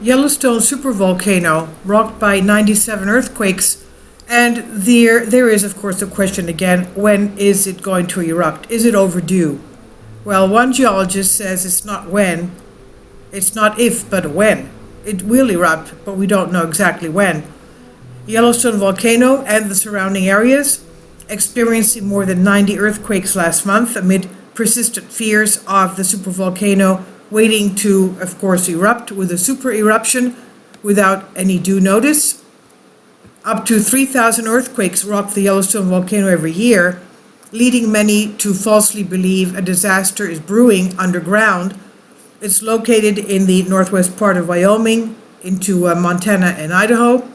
Yellowstone Supervolcano, rocked by 97 earthquakes, and there is, of course, the question again, when is it going to erupt? Is it overdue? Well, one geologist says it's not when, it's not if, but when. It will erupt, but we don't know exactly when. Yellowstone volcano and the surrounding areas experiencing more than 90 earthquakes last month amid persistent fears of the supervolcano waiting to, of course, erupt with a super eruption without any due notice. Up to 3,000 earthquakes rock the Yellowstone volcano every year, leading many to falsely believe a disaster is brewing underground. It's located in the northwest part of Wyoming into Montana and Idaho,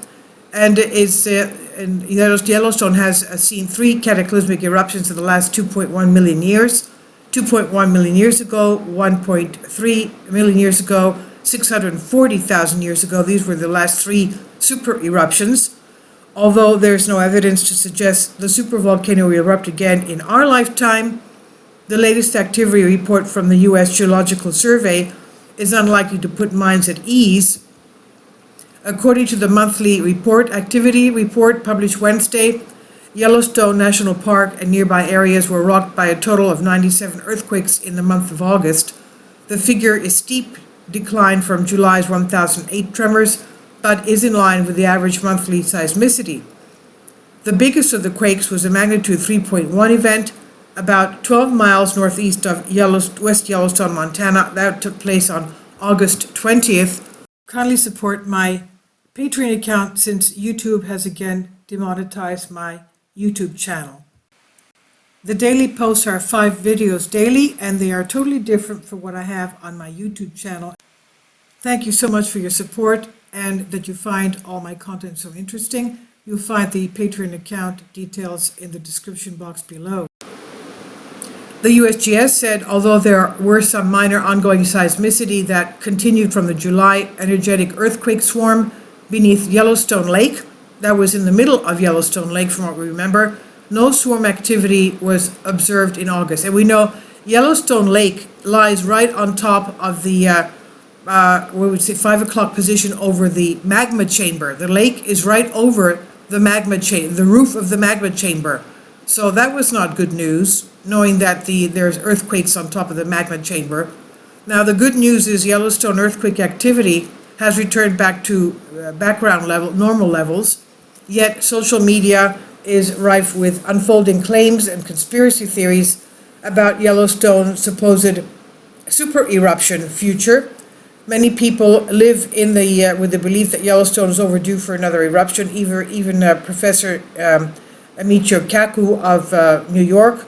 and Yellowstone has seen 3 cataclysmic eruptions in the last 2.1 million years. 2.1 million years ago, 1.3 million years ago, 640,000 years ago. These were the last 3 super eruptions. Although there's no evidence to suggest the supervolcano will erupt again in our lifetime, the latest activity report from the U.S. Geological Survey is unlikely to put minds at ease. According to the monthly activity report published Wednesday, Yellowstone National Park and nearby areas were rocked by a total of 97 earthquakes in the month of August. The figure is steep decline from July's 1,008 tremors, but is in line with the average monthly seismicity. The biggest of the quakes was a magnitude 3.1 event about 12 miles northeast of West Yellowstone, Montana. That took place on August 20th. Kindly support my Patreon account since YouTube has again demonetized my YouTube channel. The daily posts are 5 videos daily, and they are totally different from what I have on my YouTube channel. Thank you so much for your support and that you find all my content so interesting. You'll find the Patreon account details in the description box below. The USGS said although there were some minor ongoing seismicity that continued from the July energetic earthquake swarm beneath Yellowstone Lake, that was in the middle of Yellowstone Lake from what we remember, no swarm activity was observed in August. And we know Yellowstone Lake lies right on top of the, 5 o'clock position over the magma chamber. The lake is right over the magma chamber, the roof of the magma chamber. So that was not good news, knowing that there's earthquakes on top of the magma chamber. Now the good news is Yellowstone earthquake activity has returned back to normal levels. Yet social media is rife with unfolding claims and conspiracy theories about Yellowstone's supposed super eruption future. Many people live in with the belief that Yellowstone is overdue for another eruption. Even Professor Michio Kaku of New York.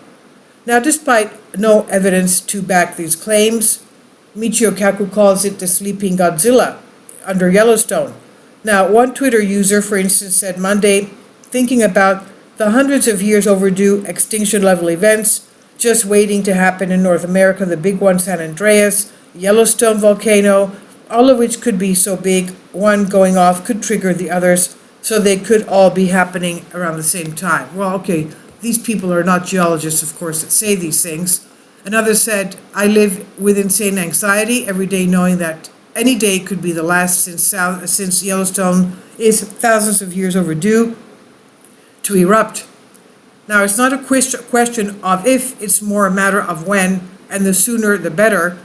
Now, despite no evidence to back these claims, Michio Kaku calls it the sleeping Godzilla under Yellowstone. Now, one Twitter user, for instance, said Monday, thinking about the hundreds of years overdue extinction-level events just waiting to happen in North America, the big one, San Andreas, Yellowstone volcano, all of which could be so big, one going off could trigger the others, so they could all be happening around the same time. Well, okay, these people are not geologists, of course, that say these things. Another said, I live with insane anxiety every day knowing that any day could be the last since Yellowstone is thousands of years overdue to erupt. Now, it's not a question of if, it's more a matter of when, and the sooner the better,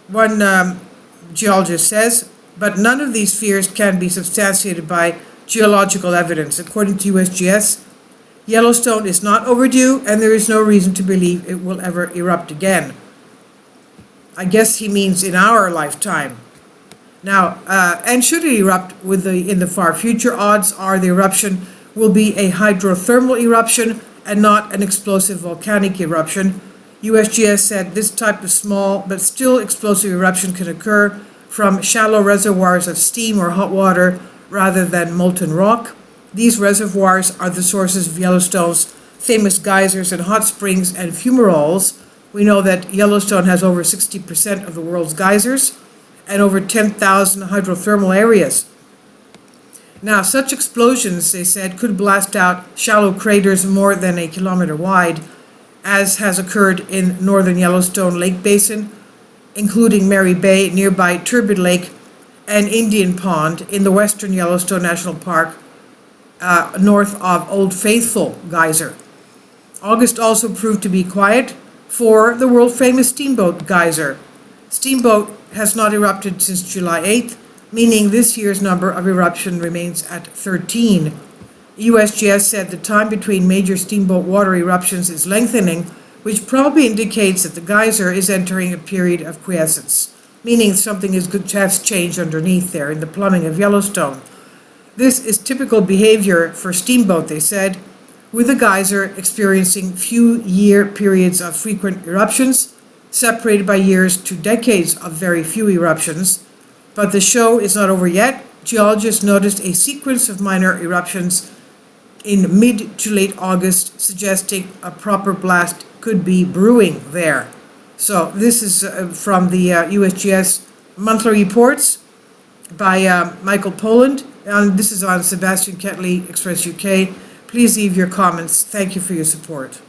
one geologist says, but none of these fears can be substantiated by geological evidence. According to USGS, Yellowstone is not overdue, and there is no reason to believe it will ever erupt again. I guess he means in our lifetime. Now, and should it erupt in the far future, odds are the eruption will be a hydrothermal eruption and not an explosive volcanic eruption. USGS said this type of small but still explosive eruption can occur from shallow reservoirs of steam or hot water rather than molten rock. These reservoirs are the sources of Yellowstone's famous geysers and hot springs and fumaroles. We know that Yellowstone has over 60% of the world's geysers and over 10,000 hydrothermal areas. Now, such explosions, they said, could blast out shallow craters more than a kilometer wide, as has occurred in northern Yellowstone Lake Basin, including Mary Bay, nearby Turbid Lake, and Indian Pond in the western Yellowstone National Park, north of Old Faithful geyser. August also proved to be quiet for the world-famous Steamboat geyser. Steamboat has not erupted since July 8th, meaning this year's number of eruption remains at 13. USGS said the time between major Steamboat water eruptions is lengthening, which probably indicates that the geyser is entering a period of quiescence, meaning something has changed underneath there in the plumbing of Yellowstone. This is typical behavior for Steamboat, they said, with the geyser experiencing few-year periods of frequent eruptions, separated by years to decades of very few eruptions. But the show is not over yet. Geologists noticed a sequence of minor eruptions in mid to late August, suggesting a proper blast could be brewing there. So this is from the USGS monthly reports by Michael Poland, and this is on Sebastian Ketley, Express UK. Please leave your comments. Thank you for your support.